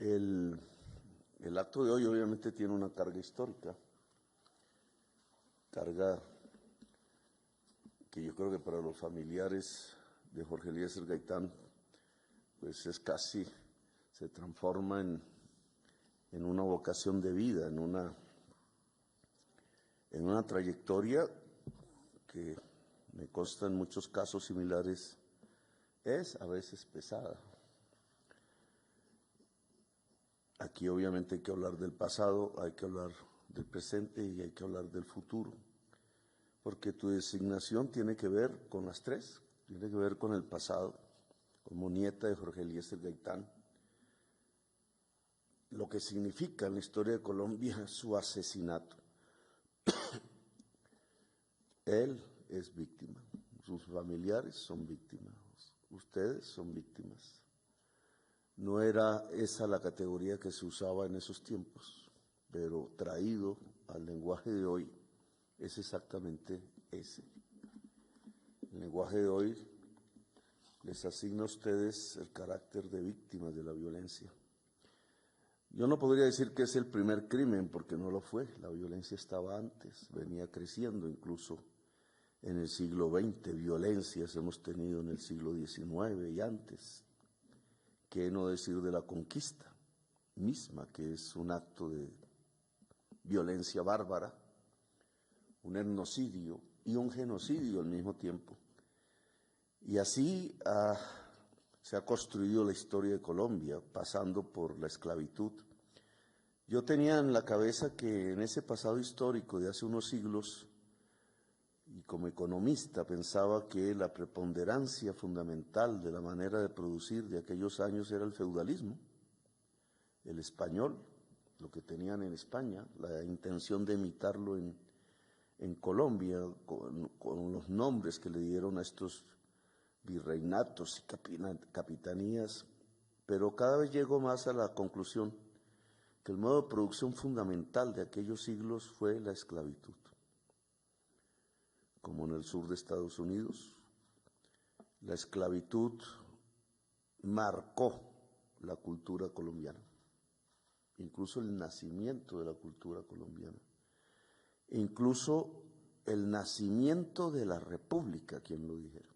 El, el acto de hoy obviamente tiene una carga histórica, carga que yo creo que para los familiares de Jorge Eliezer Gaitán, pues es casi, se transforma en una vocación de vida, en una trayectoria que me consta en muchos casos similares, es a veces pesada. Aquí obviamente hay que hablar del pasado, hay que hablar del presente y hay que hablar del futuro, porque tu designación tiene que ver con las tres, tiene que ver con el pasado, como nieta de Jorge Eliezer Gaitán, lo que significa en la historia de Colombia su asesinato. Él es víctima, sus familiares son víctimas, ustedes son víctimas. No era esa la categoría que se usaba en esos tiempos, pero traído al lenguaje de hoy es exactamente ese. El lenguaje de hoy les asigna a ustedes el carácter de víctimas de la violencia. Yo no podría decir que es el primer crimen, porque no lo fue. La violencia estaba antes, venía creciendo incluso en el siglo XX. Violencias hemos tenido en el siglo XIX y antes. ¿Qué no decir de la conquista misma, que es un acto de violencia bárbara, un etnocidio y un genocidio al mismo tiempo? Y así se ha construido la historia de Colombia, pasando por la esclavitud. Yo tenía en la cabeza que en ese pasado histórico de hace unos siglos, y como economista pensaba que la preponderancia fundamental de la manera de producir de aquellos años era el feudalismo, el español, lo que tenían en España, la intención de imitarlo en Colombia, con los nombres que le dieron a estos virreinatos y capitanías, pero cada vez llego más a la conclusión que el modo de producción fundamental de aquellos siglos fue la esclavitud. Como en el sur de Estados Unidos, la esclavitud marcó la cultura colombiana, incluso el nacimiento de la cultura colombiana, incluso el nacimiento de la República, quien lo dijera.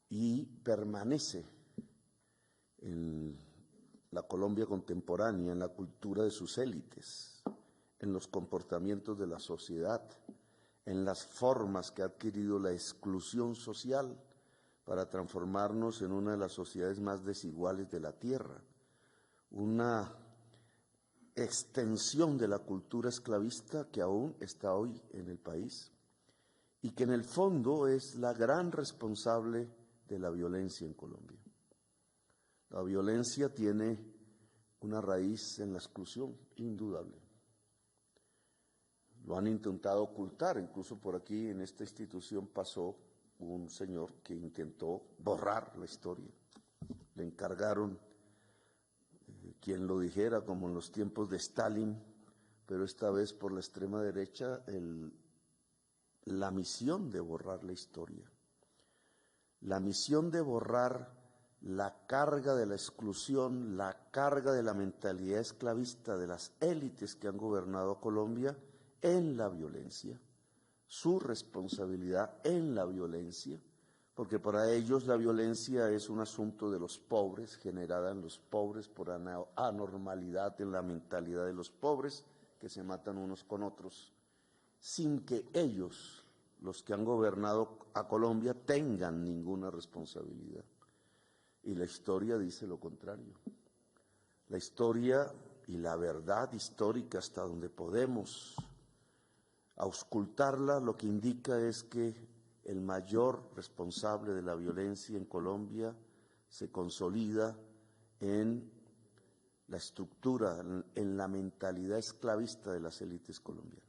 Y permanece en la Colombia contemporánea, en la cultura de sus élites, en los comportamientos de la sociedad, en las formas que ha adquirido la exclusión social para transformarnos en una de las sociedades más desiguales de la tierra, una extensión de la cultura esclavista que aún está hoy en el país y que en el fondo es la gran responsable de la violencia en Colombia. La violencia tiene una raíz en la exclusión, indudable. Lo han intentado ocultar, incluso por aquí en esta institución pasó un señor que intentó borrar la historia. Le encargaron, quien lo dijera, como en los tiempos de Stalin, pero esta vez por la extrema derecha, la misión de borrar la historia. La misión de borrar la carga de la exclusión, la carga de la mentalidad esclavista de las élites que han gobernado Colombia en la violencia, su responsabilidad en la violencia, porque para ellos la violencia es un asunto de los pobres, generada en los pobres por anormalidad en la mentalidad de los pobres, que se matan unos con otros, sin que ellos, los que han gobernado a Colombia, tengan ninguna responsabilidad. Y la historia dice lo contrario. La historia y la verdad histórica, hasta donde podemos auscultarla, lo que indica es que el mayor responsable de la violencia en Colombia se consolida en la estructura, en la mentalidad esclavista de las élites colombianas.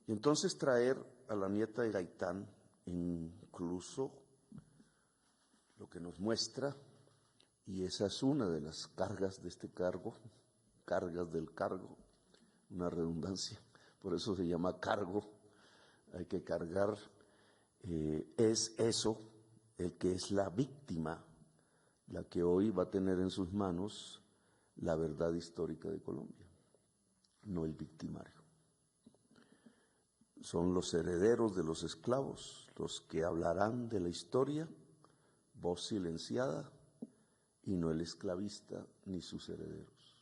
Y entonces traer a la nieta de Gaitán, incluso lo que nos muestra, y esa es una de las cargas de este cargo, cargas del cargo, una redundancia, por eso se llama cargo, hay que cargar, es eso, el que es la víctima la que hoy va a tener en sus manos la verdad histórica de Colombia, no el victimario. Son los herederos de los esclavos los que hablarán de la historia, voz silenciada, y no el esclavista ni sus herederos.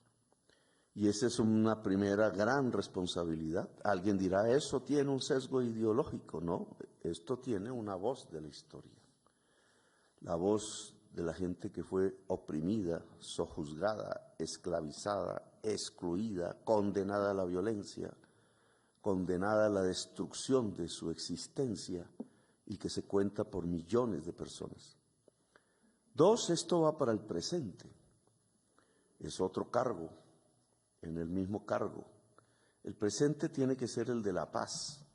Y esa es una primera gran responsabilidad. Alguien dirá, eso tiene un sesgo ideológico. No, esto tiene una voz de la historia. La voz de la gente que fue oprimida, sojuzgada, esclavizada, excluida, condenada a la violencia, condenada a la destrucción de su existencia y que se cuenta por millones de personas. Dos, esto va para el presente. Es otro cargo, en el mismo cargo. El presente tiene que ser el de la paz,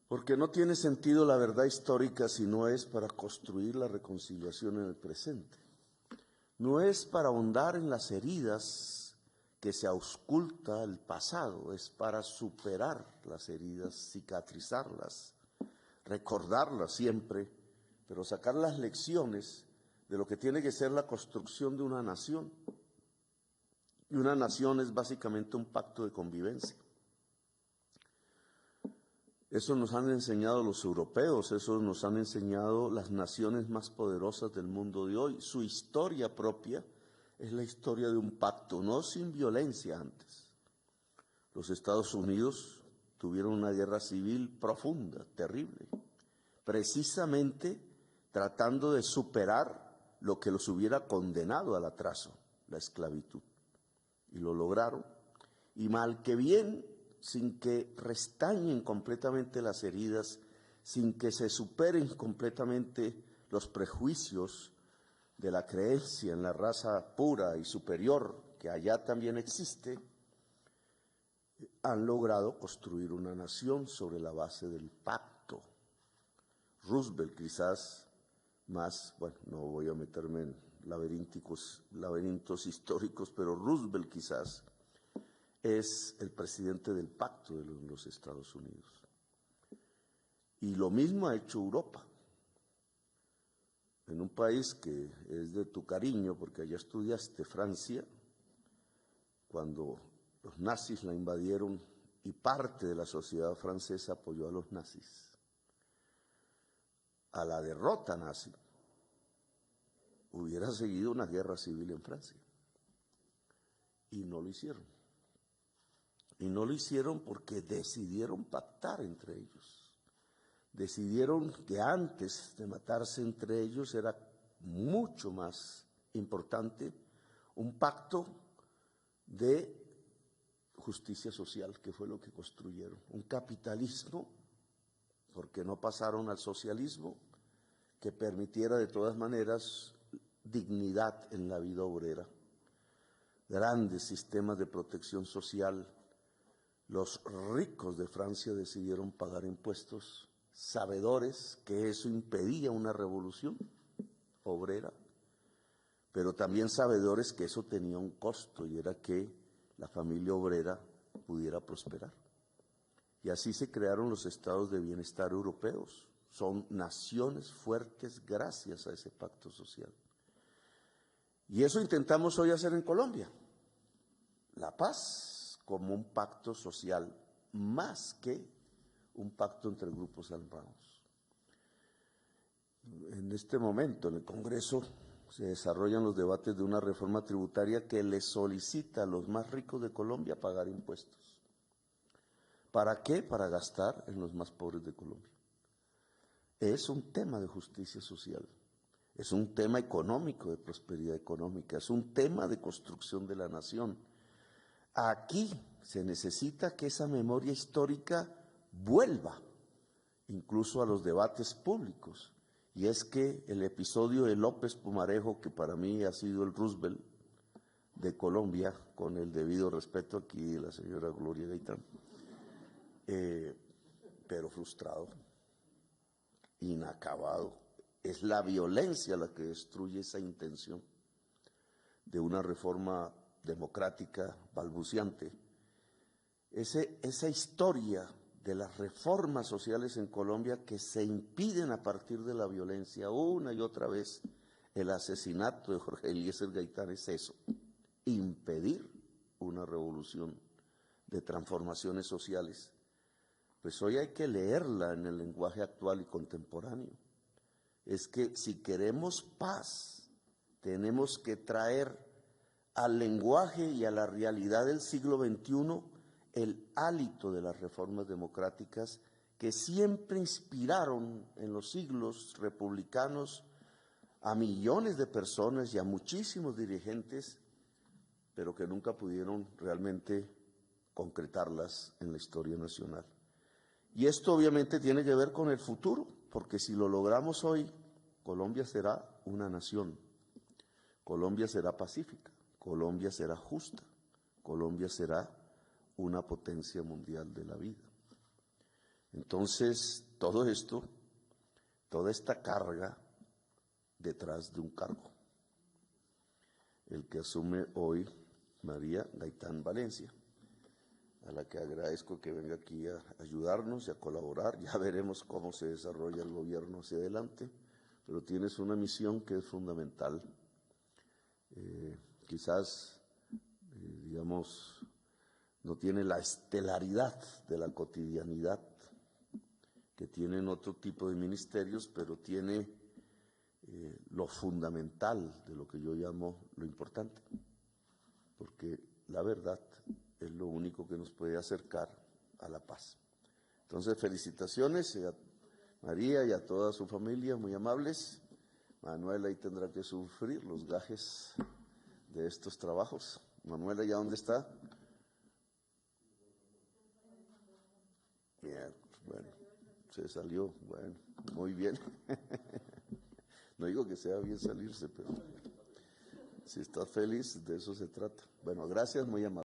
porque no tiene sentido la verdad histórica si no es para construir la reconciliación en el presente. No es para ahondar en las heridas que se ausculta el pasado, es para superar las heridas, cicatrizarlas, recordarlas siempre, pero sacar las lecciones de lo que tiene que ser la construcción de una nación. Y una nación es básicamente un pacto de convivencia. Eso nos han enseñado los europeos, eso nos han enseñado las naciones más poderosas del mundo de hoy. Su historia propia es la historia de un pacto, no sin violencia antes. Los Estados Unidos tuvieron una guerra civil profunda, terrible, precisamente tratando de superar lo que los hubiera condenado al atraso, la esclavitud. Y lo lograron, y mal que bien, sin que restañen completamente las heridas, sin que se superen completamente los prejuicios de la creencia en la raza pura y superior, que allá también existe, han logrado construir una nación sobre la base del pacto. Roosevelt quizás más, bueno, no voy a meterme en laberintos históricos, pero Roosevelt quizás es el presidente del pacto de los Estados Unidos. Y lo mismo ha hecho Europa. En un país que es de tu cariño, porque allá estudiaste, Francia, cuando los nazis la invadieron y parte de la sociedad francesa apoyó a los nazis, a la derrota nazi, hubiera seguido una guerra civil en Francia. Y no lo hicieron. Y no lo hicieron porque decidieron pactar entre ellos. Decidieron que antes de matarse entre ellos era mucho más importante un pacto de justicia social, que fue lo que construyeron. Un capitalismo, porque no pasaron al socialismo, que permitiera de todas maneras dignidad en la vida obrera. Grandes sistemas de protección social. Los ricos de Francia decidieron pagar impuestos, sabedores que eso impedía una revolución obrera, pero también sabedores que eso tenía un costo, y era que la familia obrera pudiera prosperar. Y así se crearon los estados de bienestar europeos. Son naciones fuertes gracias a ese pacto social. Y eso intentamos hoy hacer en Colombia. La paz como un pacto social, más que un pacto entre grupos armados. En este momento, en el Congreso, se desarrollan los debates de una reforma tributaria que le solicita a los más ricos de Colombia pagar impuestos. ¿Para qué? Para gastar en los más pobres de Colombia. Es un tema de justicia social, es un tema económico, de prosperidad económica, es un tema de construcción de la nación. Aquí se necesita que esa memoria histórica vuelva incluso a los debates públicos. Y es que el episodio de López Pumarejo, que para mí ha sido el Roosevelt de Colombia, con el debido respeto aquí de la señora Gloria Gaitán, pero frustrado, inacabado. Es la violencia la que destruye esa intención de una reforma democrática balbuciante. Esa historia de las reformas sociales en Colombia que se impiden a partir de la violencia una y otra vez el asesinato de Jorge Eliezer Gaitán es eso, impedir una revolución de transformaciones sociales, pues hoy hay que leerla en el lenguaje actual y contemporáneo. Es que si queremos paz, tenemos que traer al lenguaje y a la realidad del siglo XXI el hálito de las reformas democráticas que siempre inspiraron en los siglos republicanos a millones de personas y a muchísimos dirigentes, pero que nunca pudieron realmente concretarlas en la historia nacional. Y esto obviamente tiene que ver con el futuro, porque si lo logramos hoy, Colombia será una nación, Colombia será pacífica, Colombia será justa, Colombia será una potencia mundial de la vida. Entonces, todo esto, toda esta carga detrás de un cargo, el que asume hoy María Gaitán Valencia, a la que agradezco que venga aquí a ayudarnos y a colaborar. Ya veremos cómo se desarrolla el gobierno hacia adelante, pero tienes una misión que es fundamental. Quizás, digamos, no tiene la estelaridad de la cotidianidad que tienen otro tipo de ministerios, pero tiene lo fundamental de lo que yo llamo lo importante, porque la verdad es lo único que nos puede acercar a la paz. Entonces, felicitaciones a María y a toda su familia, muy amables. Manuela ahí tendrá que sufrir los gajes de estos trabajos. Manuela, ¿ya dónde está? Bien, bueno, se salió, bueno, muy bien. No digo que sea bien salirse, pero si estás feliz, de eso se trata. Bueno, gracias, muy amable.